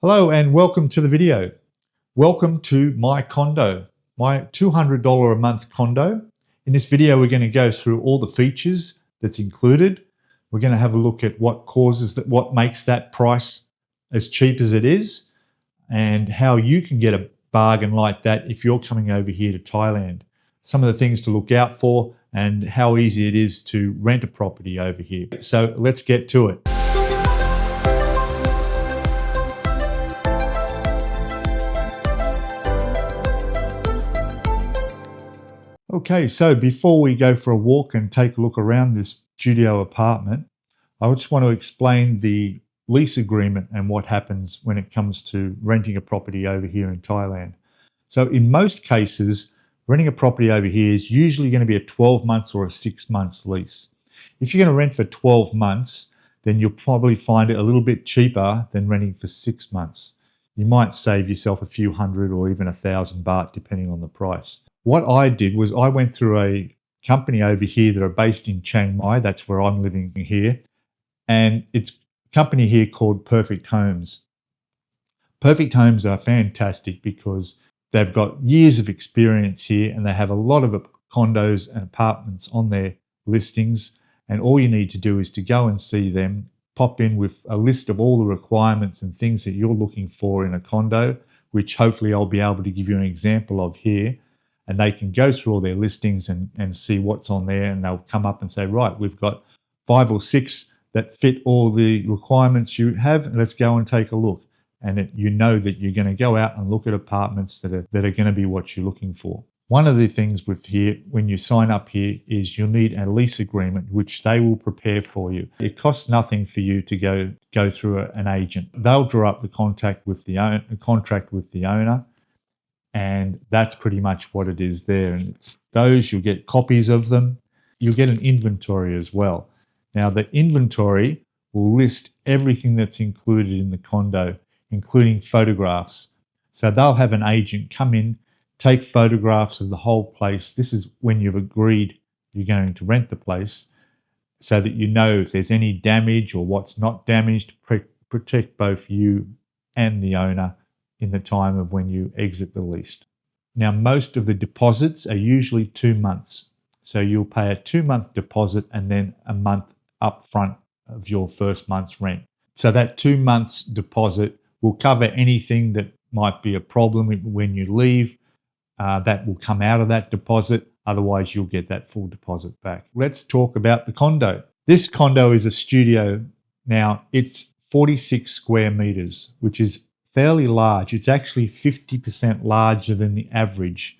Hello and welcome to the video. Welcome to my condo, my $200 a month condo. In this video, we're going to go through all the features that's included. We're going to have a look at what makes that price as cheap as it is, and how you can get a bargain like that if you're coming over here to Thailand. Some of the things to look out for and how easy it is to rent a property over here. So let's get to it. Okay, so before we go for a walk and take a look around this studio apartment, I just want to explain the lease agreement and what happens when it comes to renting a property over here in Thailand. So in most cases, renting a property over here is usually going to be a 12 months or a 6 months lease. If you're going to rent for 12 months, then you'll probably find it a little bit cheaper than renting for 6 months. You might save yourself a few hundred or even 1,000 baht depending on the price. What I did was I went through a company over here that are based in Chiang Mai. That's where I'm living here. And it's a company here called Perfect Homes. Perfect Homes are fantastic because they've got years of experience here and they have a lot of condos and apartments on their listings. And all you need to do is to go and see them, pop in with a list of all the requirements and things that you're looking for in a condo, which hopefully I'll be able to give you an example of here. And they can go through all their listings and see what's on there, and they'll come up and say, right, we've got 5 or 6 that fit all the requirements you have, and let's go and take a look. And you know that you're going to go out and look at apartments that are going to be what you're looking for. One of the things with here, when you sign up here, is you'll need a lease agreement, which they will prepare for you. It costs nothing for you to go through an agent. They'll draw up the contract with the owner. And that's pretty much what it is there. And it's those, you'll get copies of them. You'll get an inventory as well. Now, the inventory will list everything that's included in the condo, including photographs. So they'll have an agent come in, take photographs of the whole place. This is when you've agreed you're going to rent the place, so that you know if there's any damage or what's not damaged, protect both you and the owner in the time of when you exit the lease. Now, most of the deposits are usually 2 months. So you'll pay a 2-month deposit and then a month up front of your first month's rent. So that 2 months deposit will cover anything that might be a problem when you leave. That will come out of that deposit. Otherwise, you'll get that full deposit back. Let's talk about the condo. This condo is a studio. Now, it's 46 square meters, which is fairly large. It's actually 50% larger than the average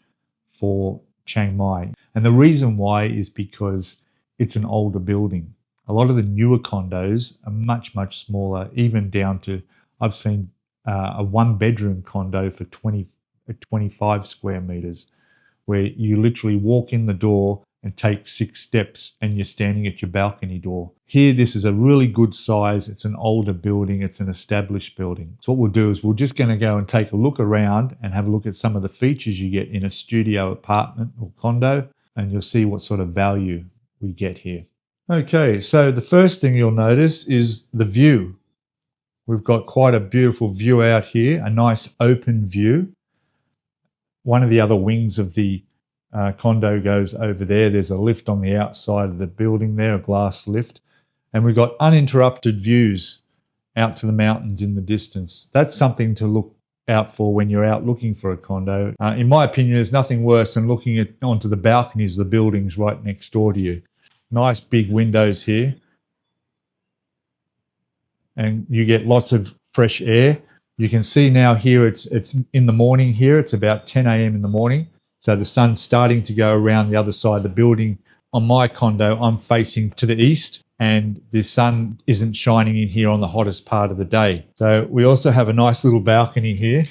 for Chiang Mai. And the reason why is because it's an older building. A lot of the newer condos are much, much smaller, even down to, I've seen a 1-bedroom condo for 25 square meters, where you literally walk in the door and take 6 steps and you're standing at your balcony door. Here, this is a really good size. It's an older building. It's an established building. So what we'll do is we're just going to go and take a look around and have a look at some of the features you get in a studio apartment or condo, and you'll see what sort of value we get here. Okay, so the first thing you'll notice is the view. We've got quite a beautiful view out here, a nice open view. One of the other wings of the condo goes over there. There's a lift on the outside of the building there, a glass lift. And we've got uninterrupted views out to the mountains in the distance. That's something to look out for when you're out looking for a condo. In my opinion, there's nothing worse than looking onto the balconies of the buildings right next door to you. Nice big windows here. And you get lots of fresh air. You can see now here it's in the morning here. It's about 10 a.m. in the morning. So the sun's starting to go around the other side of the building. On my condo, I'm facing to the east, and the sun isn't shining in here on the hottest part of the day. So we also have a nice little balcony here.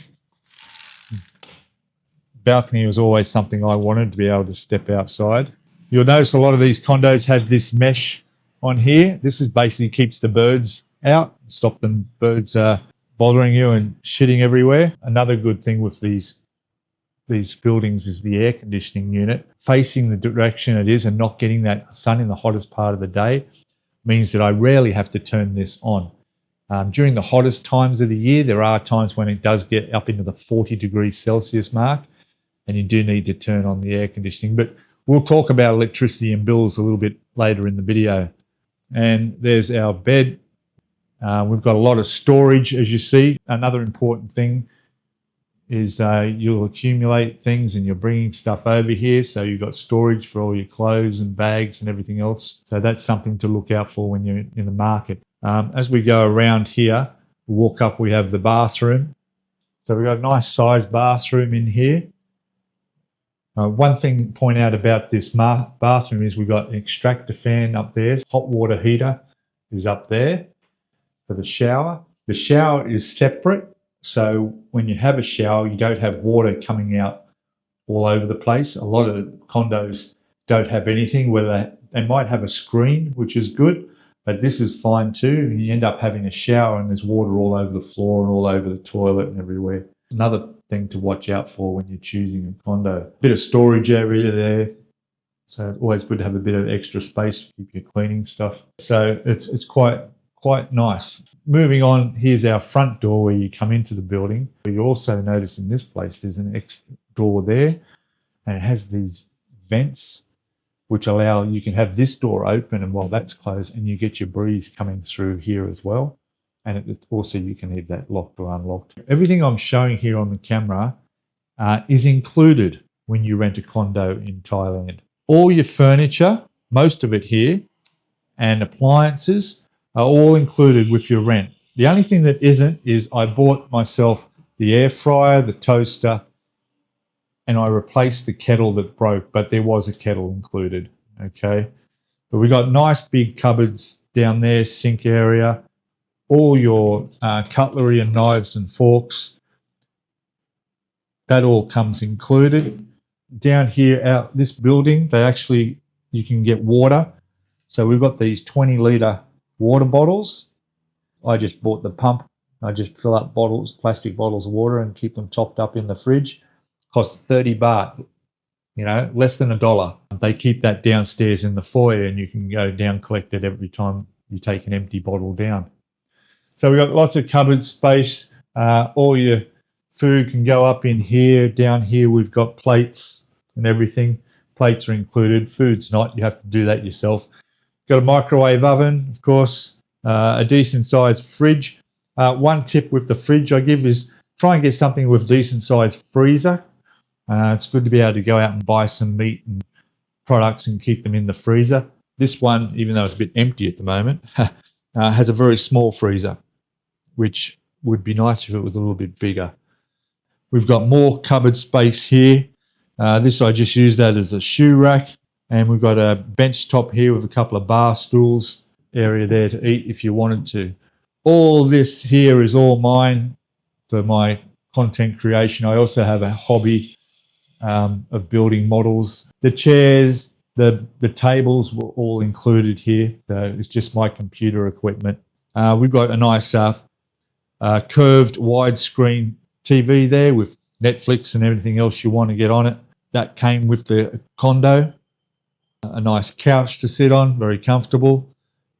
Balcony was always something I wanted, to be able to step outside. You'll notice a lot of these condos have this mesh on here. This is basically keeps the birds out, stop them birds bothering you and shitting everywhere. Another good thing with these buildings is the air conditioning unit. Facing the direction it is and not getting that sun in the hottest part of the day means that I rarely have to turn this on. During the hottest times of the year, there are times when it does get up into the 40 degrees Celsius mark, and you do need to turn on the air conditioning. But we'll talk about electricity and bills a little bit later in the video. And there's our bed. We've got a lot of storage, as you see. Another important thing is you'll accumulate things and you're bringing stuff over here. So you've got storage for all your clothes and bags and everything else. So that's something to look out for when you're in the market. As we go around here, we walk up, we have the bathroom. So we've got a nice sized bathroom in here. One thing to point out about this bathroom is we've got an extractor fan up there. Hot water heater is up there for the shower. The shower is separate. So when you have a shower, you don't have water coming out all over the place. A lot of condos don't have anything, where they might have a screen, which is good, but this is fine too. You end up having a shower and there's water all over the floor and all over the toilet and everywhere. Another thing to watch out for when you're choosing a condo. Bit of storage area there. So it's always good to have a bit of extra space to keep your cleaning stuff. So it's quite nice. Moving on, here's our front door where you come into the building. You also notice in this place there's an extra door there, and it has these vents which allow you can have this door open, and while that's closed, and you get your breeze coming through here as well. And also you can leave that locked or unlocked. Everything I'm showing here on the camera is included when you rent a condo in Thailand. All your furniture, most of it here, and appliances are all included with your rent. The only thing that isn't is I bought myself the air fryer, the toaster, and I replaced the kettle that broke, but there was a kettle included, okay? But we got nice big cupboards down there, sink area, all your cutlery and knives and forks, that all comes included. Down here, this building, you can get water. So we've got these 20-litre water bottles. I just bought the pump. I just fill up plastic bottles of water and keep them topped up in the fridge. Costs 30 baht, less than $1. They keep that downstairs in the foyer, and you can go down, collect it every time you take an empty bottle down. So we've got lots of cupboard space. All your food can go up in here. Down here we've got plates and everything. Plates are included. Food's not. You have to do that yourself. Got a microwave oven, of course, a decent sized fridge. One tip with the fridge I give is try and get something with decent sized freezer. It's good to be able to go out and buy some meat and products and keep them in the freezer. This one, even though it's a bit empty at the moment, has a very small freezer, which would be nice if it was a little bit bigger. We've got more cupboard space here. This I just use that as a shoe rack. And we've got a bench top here with a couple of bar stools, area there to eat if you wanted to. All this here is all mine for my content creation. I also have a hobby of building models. The chairs, the tables were all included here. So it's just my computer equipment. We've got a nice curved widescreen TV there with Netflix and everything else you want to get on it. That came with the condo. A nice couch to sit on, very comfortable.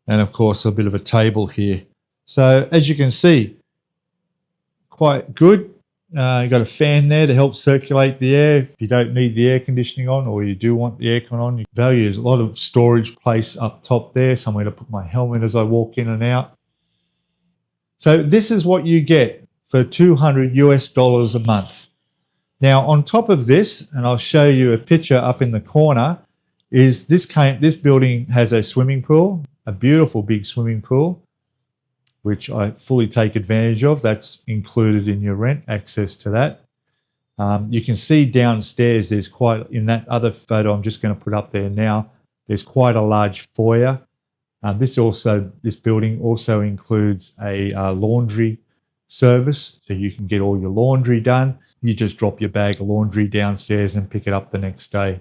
And of course, a bit of a table here. So as you can see, quite good. You've got a fan there to help circulate the air. If you don't need the air conditioning on, or you do want the aircon on, you value is a lot of storage place up top there, somewhere to put my helmet as I walk in and out. So this is what you get for $200 a month. Now, on top of this, and I'll show you a picture up in the corner, is this building has a swimming pool, a beautiful big swimming pool, which I fully take advantage of. That's included in your rent, access to that. You can see downstairs, in that other photo I'm just going to put up there now, there's quite a large foyer. This building also includes a laundry service, so you can get all your laundry done. You just drop your bag of laundry downstairs and pick it up the next day.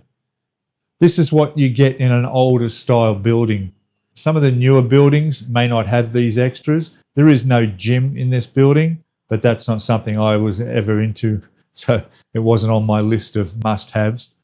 This is what you get in an older style building. Some of the newer buildings may not have these extras. There is no gym in this building, but that's not something I was ever into, so it wasn't on my list of must-haves.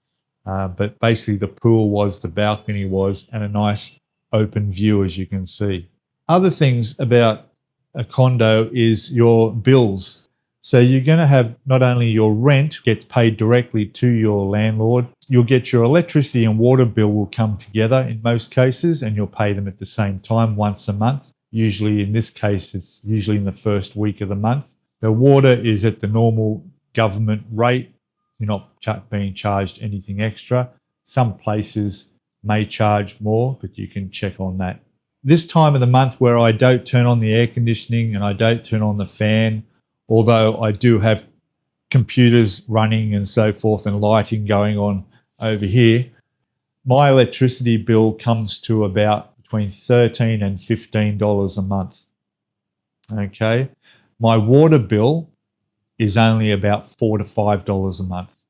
But basically the pool was, the balcony was, and a nice open view, as you can see. Other things about a condo is your bills. So you're going to have not only your rent gets paid directly to your landlord, you'll get your electricity and water bill will come together in most cases, and you'll pay them at the same time once a month. Usually in this case, it's usually in the first week of the month. The water is at the normal government rate. You're not being charged anything extra. Some places may charge more, but you can check on that. This time of the month where I don't turn on the air conditioning and I don't turn on the fan, although I do have computers running and so forth and lighting going on over here, my electricity bill comes to about between $13 and $15 a month. Okay. My water bill is only about $4 to $5 a month.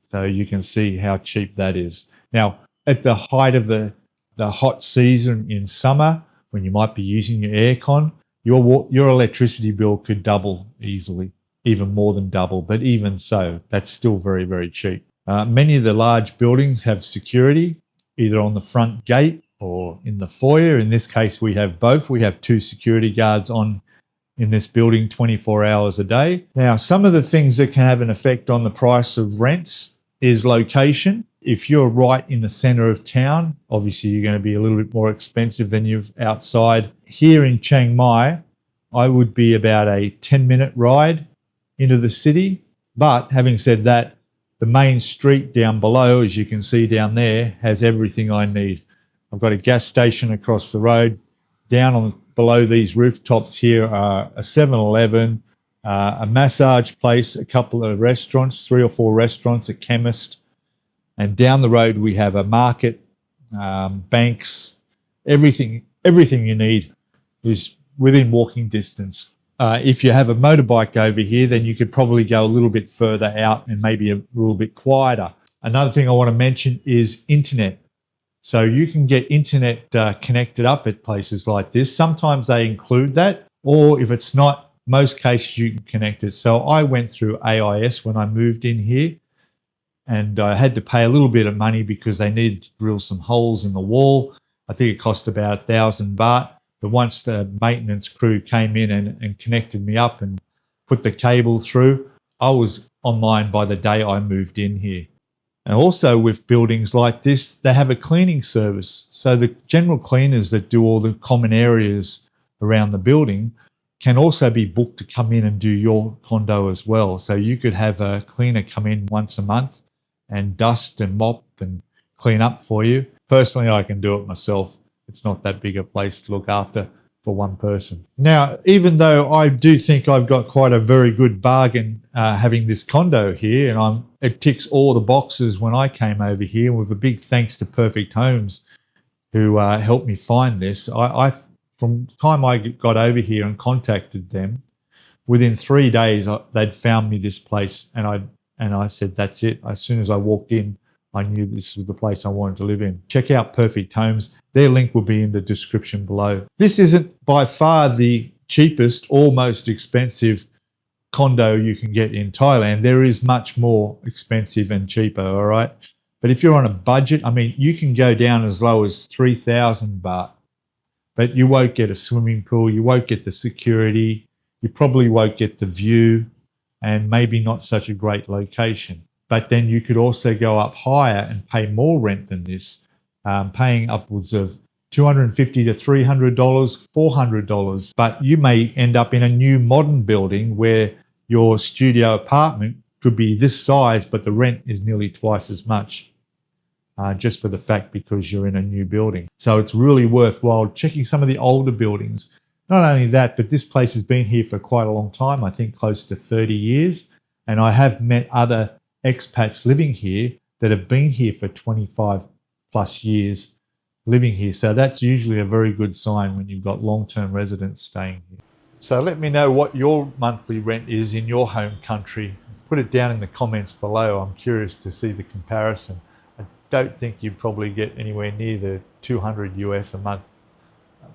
So you can see how cheap that is. Now, at the height of the hot season in summer, when you might be using your aircon, your electricity bill could double easily, even more than double. But even so, that's still very, very cheap. Many of the large buildings have security, either on the front gate or in the foyer. In this case, we have both. We have 2 security guards on in this building 24 hours a day. Now, some of the things that can have an effect on the price of rents is location. If you're right in the center of town, obviously you're going to be a little bit more expensive than you're outside. Here in Chiang Mai, I would be about a 10-minute ride into the city. But having said that, the main street down below, as you can see down there, has everything I need. I've got a gas station across the road. Below these rooftops here are a 7-Eleven, a massage place, a couple of restaurants, 3 or 4 restaurants, a chemist. And down the road, we have a market, banks, everything you need is within walking distance. If you have a motorbike over here, then you could probably go a little bit further out and maybe a little bit quieter. Another thing I want to mention is internet. So you can get internet connected up at places like this. Sometimes they include that, or if it's not, most cases you can connect it. So I went through AIS when I moved in here, and I had to pay a little bit of money because they needed to drill some holes in the wall. I think it cost about 1,000 baht. But once the maintenance crew came in and connected me up and put the cable through, I was online by the day I moved in here. And also with buildings like this, they have a cleaning service. So the general cleaners that do all the common areas around the building can also be booked to come in and do your condo as well. So you could have a cleaner come in once a month and dust and mop and clean up for you. Personally, I can do it myself. It's not that big a place to look after for one person. Now, even though I do think I've got quite a very good bargain having this condo here, and it ticks all the boxes when I came over here, with a big thanks to Perfect Homes who helped me find this. From the time I got over here and contacted them, within 3 days they'd found me this place, and I said, that's it. As soon as I walked in, I knew this was the place I wanted to live in. Check out Perfect Homes. Their link will be in the description below. This isn't by far the cheapest or most expensive condo you can get in Thailand. There is much more expensive and cheaper, all right? But if you're on a budget, I mean, you can go down as low as 3,000 baht, but you won't get a swimming pool. You won't get the security. You probably won't get the view, and maybe not such a great location. But then you could also go up higher and pay more rent than this, paying upwards of $250 to $300, $400. But you may end up in a new modern building where your studio apartment could be this size, but the rent is nearly twice as much, just for the fact because you're in a new building. So it's really worthwhile checking some of the older buildings. Not only that, but this place has been here for quite a long time, I think close to 30 years. And I have met other expats living here that have been here for 25 plus years living here. So that's usually a very good sign when you've got long-term residents staying here. So let me know what your monthly rent is in your home country. Put it down in the comments below. I'm curious to see the comparison. I don't think you'd probably get anywhere near the 200 US a month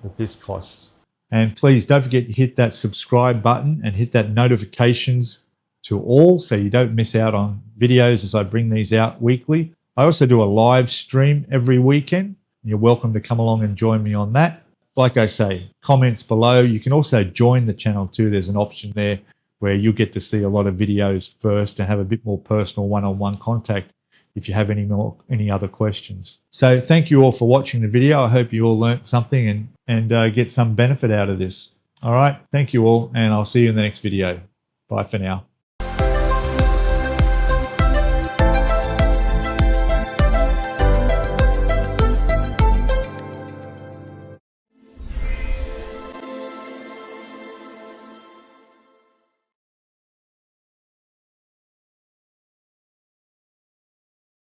that this costs. And please don't forget to hit that subscribe button and hit that notifications to all so you don't miss out on videos as I bring these out weekly. I also do a live stream every weekend. You're welcome to come along and join me on that. like I say, comments below. You can also join the channel too. There's an option there where you'll get to see a lot of videos first and have a bit more personal one-on-one contact if you have any other questions. So thank you all for watching the video. I hope you all learnt something and get some benefit out of this. All right, thank you all, and I'll see you in the next video. Bye for now.